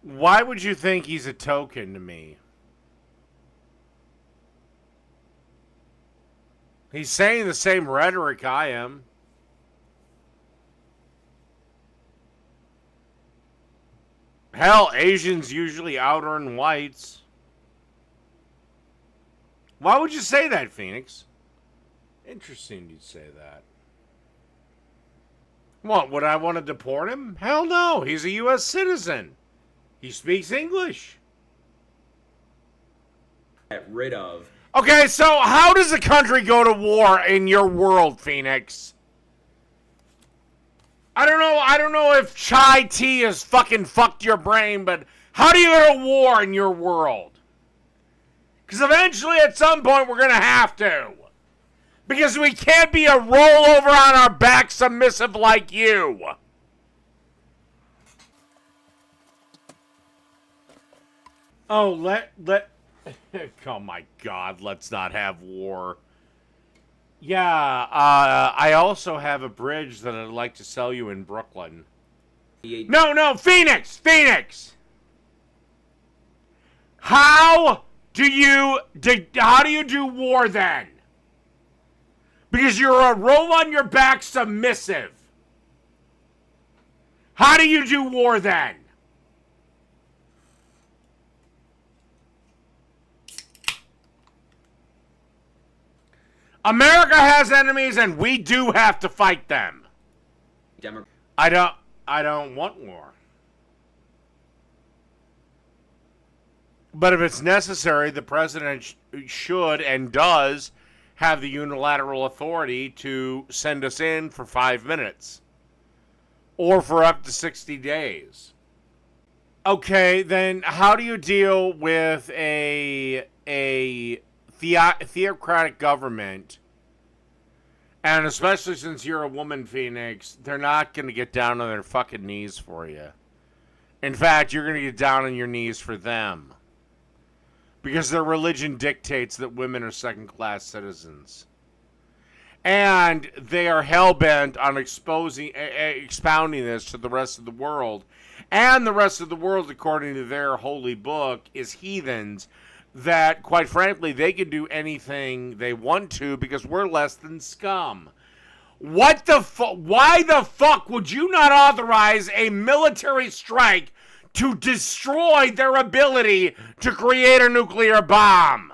Why would you think he's a token to me? He's saying the same rhetoric I am. Hell, Asians usually out-earn whites. Why would you say that, Phoenix? Interesting you'd say that. What, would I want to deport him? Hell no, he's a U.S. citizen. He speaks English. Get rid of. Okay, so how does a country go to war in your world, Phoenix? I don't know if chai tea has fucking fucked your brain, but how do you go to war in your world? Because eventually, at some point, we're going to have to. Because we can't be a rollover on our back submissive like you. Oh, oh my God, let's not have war. Yeah, I also have a bridge that I'd like to sell you in Brooklyn. No, Phoenix! How do you do war then? Because you're a roll on your back submissive. How do you do war then? America has enemies, and we do have to fight them. I don't want war. But if it's necessary, the president should and does have the unilateral authority to send us in for 5 minutes or for up to 60 days. Okay, then how do you deal with a theocratic government? And especially since you're a woman, Phoenix, they're not going to get down on their fucking knees for you. In fact, you're going to get down on your knees for them. Because their religion dictates that women are second-class citizens. And they are hell-bent on expounding this to the rest of the world. And the rest of the world, according to their holy book, is heathens that, quite frankly, they can do anything they want to because we're less than scum. What the fuck? Why the fuck would you not authorize a military strike to destroy their ability to create a nuclear bomb?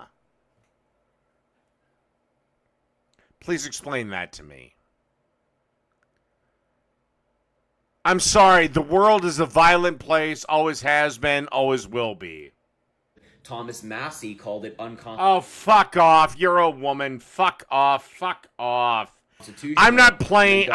Please explain that to me. I'm sorry, the world is a violent place, always has been, always will be. Thomas Massey called it unconstitutional. Oh, fuck off. You're a woman. Fuck off. Fuck off. I'm not playing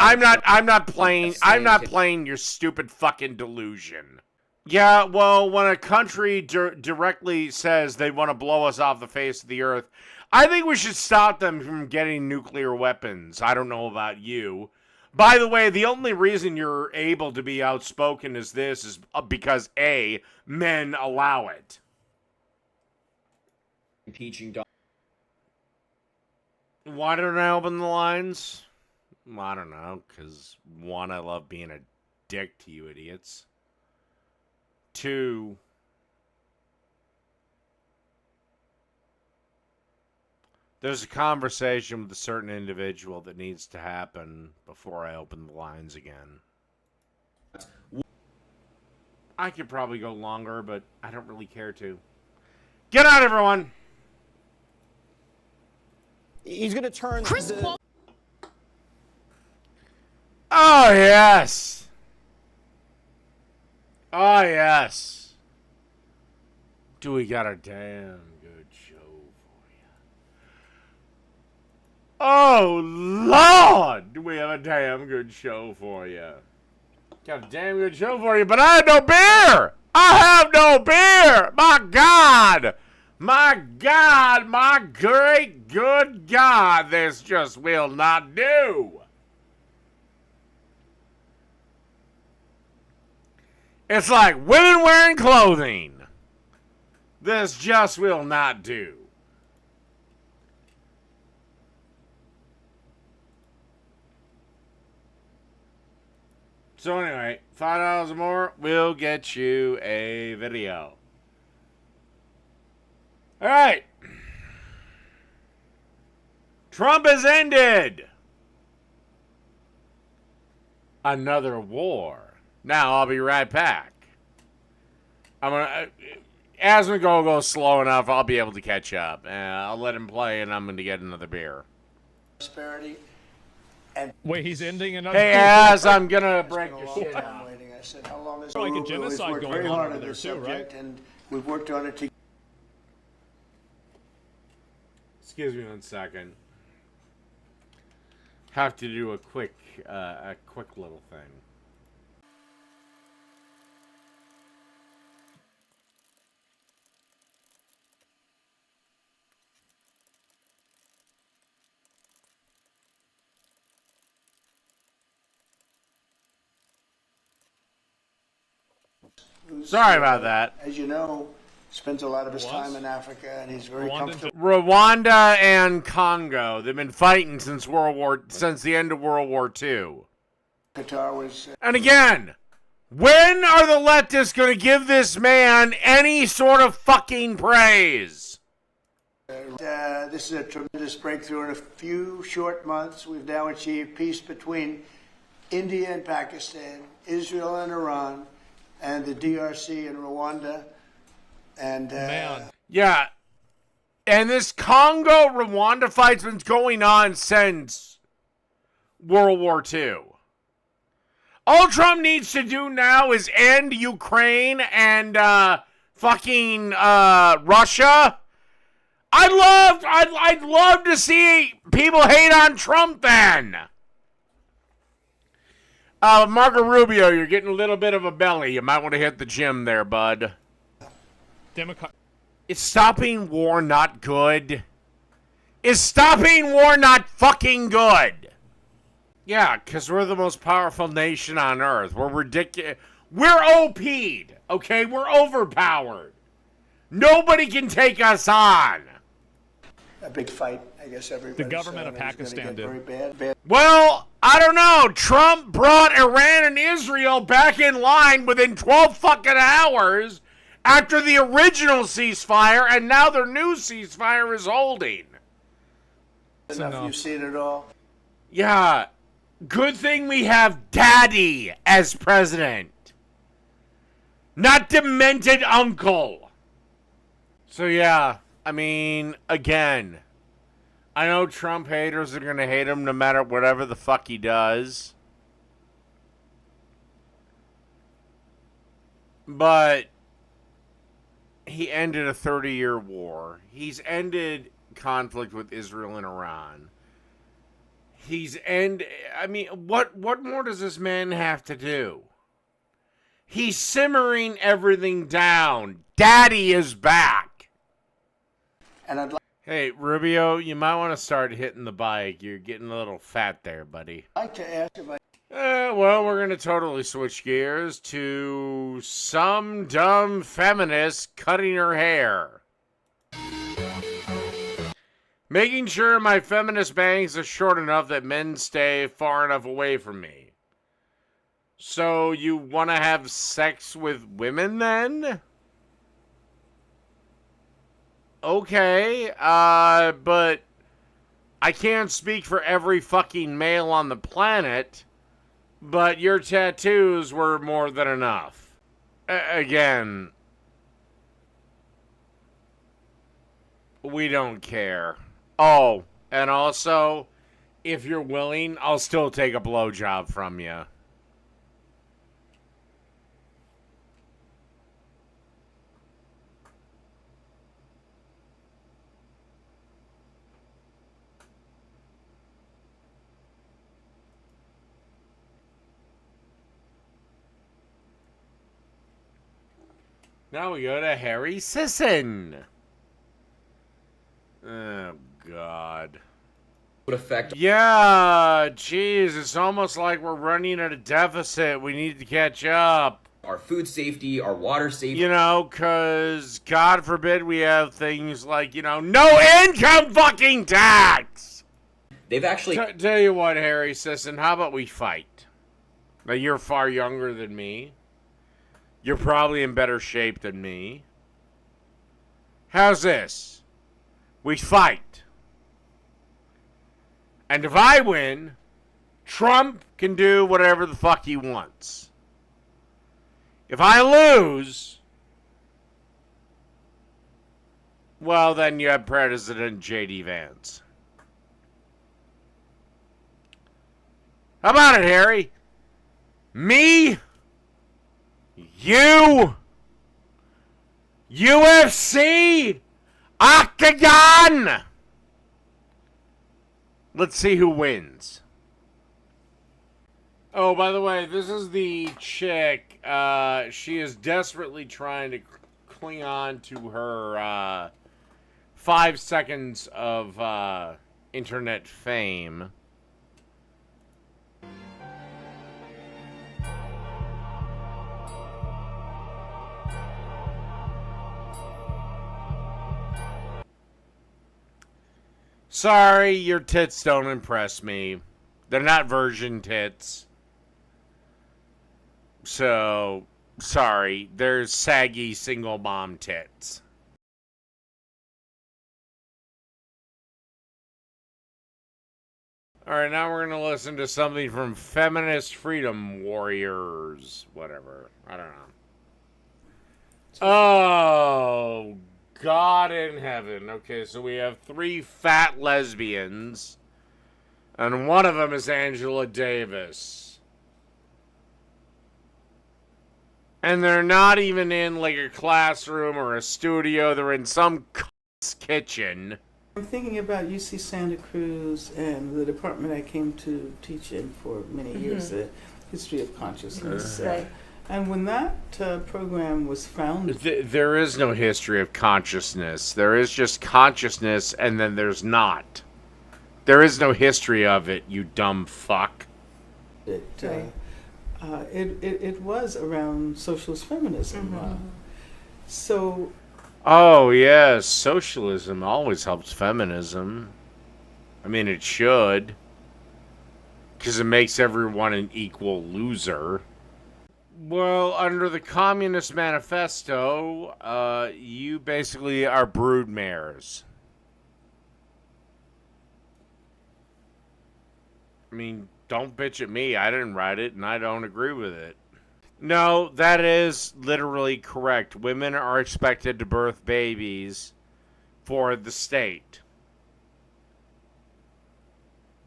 your stupid fucking delusion. Yeah, well, when a country directly says they want to blow us off the face of the earth, I think we should stop them from getting nuclear weapons. I don't know about you. By the way, the only reason you're able to be outspoken as this is because, A, men allow it. Impeaching Why don't I open the lines? I don't know, because 1, I love being a dick to you idiots. 2, there's a conversation with a certain individual that needs to happen before I open the lines again. I could probably go longer, but I don't really care to. Get out, everyone! He's going to turn Oh, yes. Oh, yes. Do we got a damn good show for you? Oh, Lord! Do we have a damn good show for you? Got a damn good show for you, but I have no beer! I have no beer! My God! My God! My great good God! This just will not do! It's like women wearing clothing. This just will not do. So anyway, $5 or more, we'll get you a video. All right. Trump has ended another war. Now, I'll be right back. As we go slow enough, I'll be able to catch up. I'll let him play, and I'm going to get another beer. Prosperity. And wait, he's ending another. Hey, Az, I'm going to break your shit I up. said, how long is like a genocide going on over there too, right? And we've worked on it together. Excuse me 1 second. Have to do a quick little thing. Sorry about that. As you know, spends a lot of his time in Africa, and he's very comfortable. Rwanda and Congo. They've been fighting since the end of World War II. Qatar was. And again, when are the leftists going to give this man any sort of fucking praise? This is a tremendous breakthrough. In a few short months, we've now achieved peace between India and Pakistan, Israel and Iran, and the DRC and Rwanda. And yeah, and this Congo-Rwanda fight's been going on since World War II. All Trump needs to do now is end Ukraine and fucking Russia. I'd love to see people hate on Trump then. Marco Rubio, you're getting a little bit of a belly. You might want to hit the gym there, bud. Democrat. Is stopping war not good? Is stopping war not fucking good? Yeah, because we're the most powerful nation on earth. We're ridiculous. We're OP'd, okay? We're overpowered. Nobody can take us on. A big fight, I guess everybody. The government of Pakistan did. Very bad. Well, I don't know. Trump brought Iran and Israel back in line within 12 fucking hours after the original ceasefire, and now their new ceasefire is holding. Enough. You've seen it all. Yeah. Good thing we have Daddy as president. Not demented uncle. So yeah, I mean, again, I know Trump haters are going to hate him no matter whatever the fuck he does. But he ended a 30-year war. He's ended conflict with Israel and Iran. I mean, what more does this man have to do? He's simmering everything down. Daddy is back. And I'd Hey, Rubio, you might want to start hitting the bike. You're getting a little fat there, buddy. like to ask if I. Well, we're going to totally switch gears to some dumb feminist cutting her hair. Making sure my feminist bangs are short enough that men stay far enough away from me. So you want to have sex with women then? Okay, but I can't speak for every fucking male on the planet, but your tattoos were more than enough. Again, we don't care. Oh, and also, if you're willing, I'll still take a blowjob from you. Now we go to Harry Sisson. Oh, God. Would affect. Yeah, geez, it's almost like we're running at a deficit. We need to catch up. Our food safety, our water safety. You know, because, God forbid, we have things like, you know, no income fucking tax! They've actually... Tell you what, Harry Sisson, how about we fight? Now, you're far younger than me. You're probably in better shape than me. How's this? We fight. And if I win, Trump can do whatever the fuck he wants. If I lose, well, then you have President J.D. Vance. How about it, Harry? Me? You? UFC? Octagon? Let's see who wins. Oh, by the way, this is the chick. She is desperately trying to cling on to her 5 seconds of internet fame. Sorry, your tits don't impress me. They're not virgin tits. So, sorry. They're saggy single mom tits. Alright, now we're going to listen to something from Feminist Freedom Warriors. Whatever. I don't know. Oh, God in heaven. Okay, so we have 3 fat lesbians, and one of them is Angela Davis. And they're not even in like a classroom or a studio. They're in some kitchen. I'm thinking about UC Santa Cruz and the department I came to teach in for many years, the history of consciousness. And when that program was founded... There is no history of consciousness. There is just consciousness, and then there's not. There is no history of it, you dumb fuck. It was around socialist feminism. So... Oh, yes, socialism always helps feminism. I mean, it should. Because it makes everyone an equal loser. Well, under the Communist Manifesto, you basically are broodmares. I mean, don't bitch at me. I didn't write it, and I don't agree with it. No, that is literally correct. Women are expected to birth babies for the state.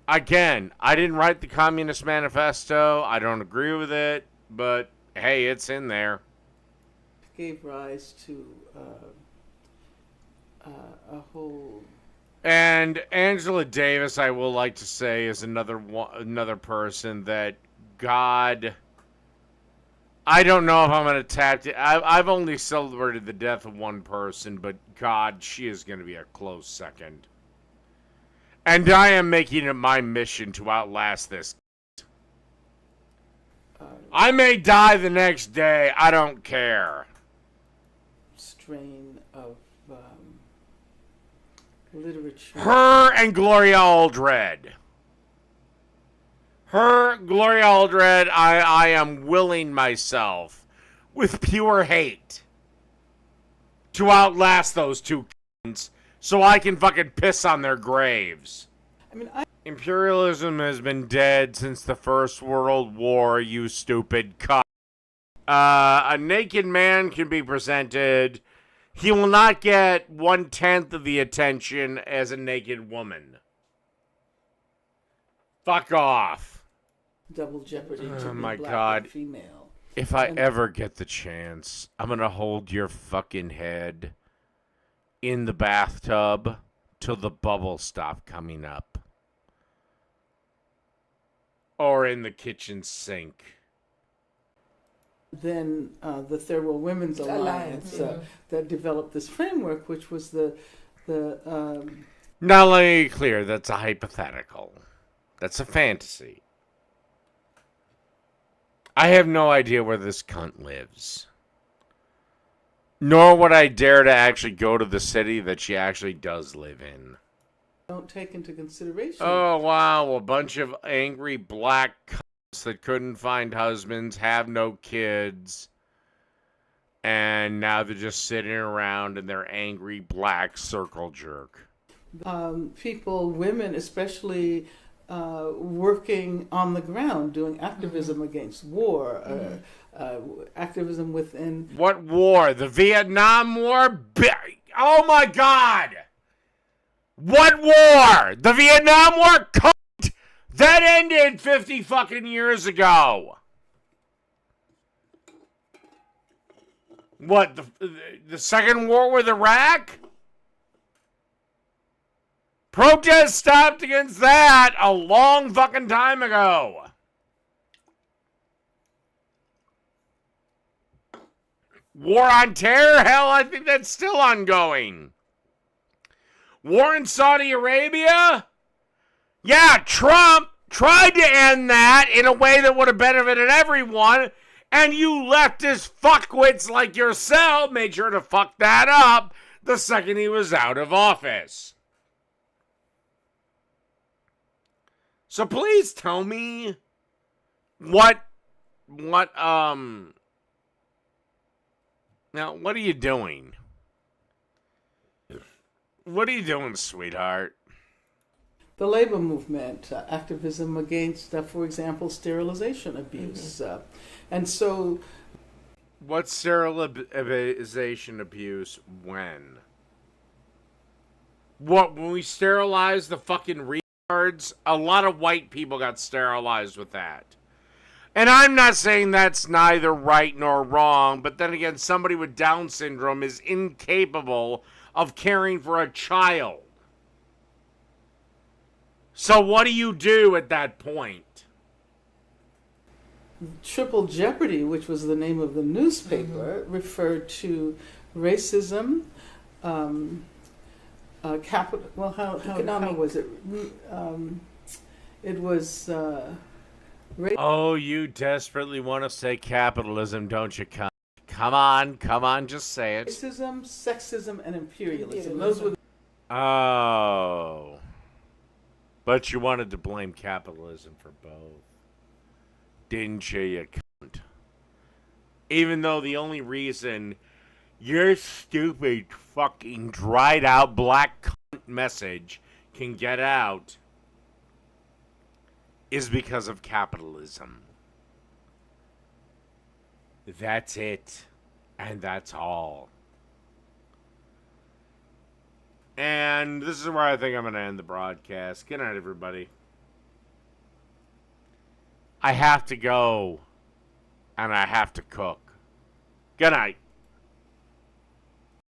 Again, I didn't write the Communist Manifesto. I don't agree with it, but hey, it's in there. Gave rise to a whole... And Angela Davis, I will like to say, is another person that God... I don't know if I'm going to tap it. I've only celebrated the death of one person, but God, she is going to be a close second. And I am making it my mission to outlast this. I may die the next day. I don't care. Strain of literature. Her and Gloria Allred. Gloria Allred, I am willing myself, with pure hate, to outlast those two c***s so I can fucking piss on their graves. I mean, Imperialism has been dead since the First World War, you stupid cunt. A naked man can be presented. He will not get 1/10 of the attention as a naked woman. Fuck off. Double jeopardy to Oh be my black God. and female. If I ever get the chance, I'm gonna hold your fucking head in the bathtub till the bubbles stop coming up. Or in the kitchen sink. Then the Third World Women's Alliance that developed this framework, which was the Now let me be clear, that's a hypothetical. That's a fantasy. I have no idea where this cunt lives. Nor would I dare to actually go to the city that she actually does live in. don't take into consideration. Oh, wow. A bunch of angry black cunts that couldn't find husbands, have no kids. And now they're just sitting around in their angry black circle jerk. People, women especially, working on the ground, doing activism against war, activism within... What war? The Vietnam War? Oh my God! What war? The Vietnam War? Cunt! That ended 50 fucking years ago. What, the Second War with Iraq? Protests stopped against that a long fucking time ago. War on terror? Hell, I think that's still ongoing. War in Saudi Arabia? Yeah, Trump tried to end that in a way that would have benefited everyone, and you leftist fuckwits like yourself made sure to fuck that up the second he was out of office. So please tell me now, what are you doing? What are you doing, sweetheart? The labor movement, activism against, for example, sterilization abuse. And so... What's sterilization abuse when? What, when we sterilize the fucking retards? A lot of white people got sterilized with that. And I'm not saying that's neither right nor wrong, but then again, somebody with Down syndrome is incapable of caring for a child. So what do you do at that point? Triple Jeopardy, which was the name of the newspaper, referred to racism, capital. Well, how was it? It was. Oh, you desperately want to say capitalism, don't you? Come on, just say it. Racism, sexism, and imperialism. Those were. Oh. But you wanted to blame capitalism for both. Didn't you cunt? Even though the only reason your stupid fucking dried out black cunt message can get out is because of capitalism. That's it. And that's all. And this is where I think I'm going to end the broadcast. Good night, everybody. I have to go. And I have to cook. Good night.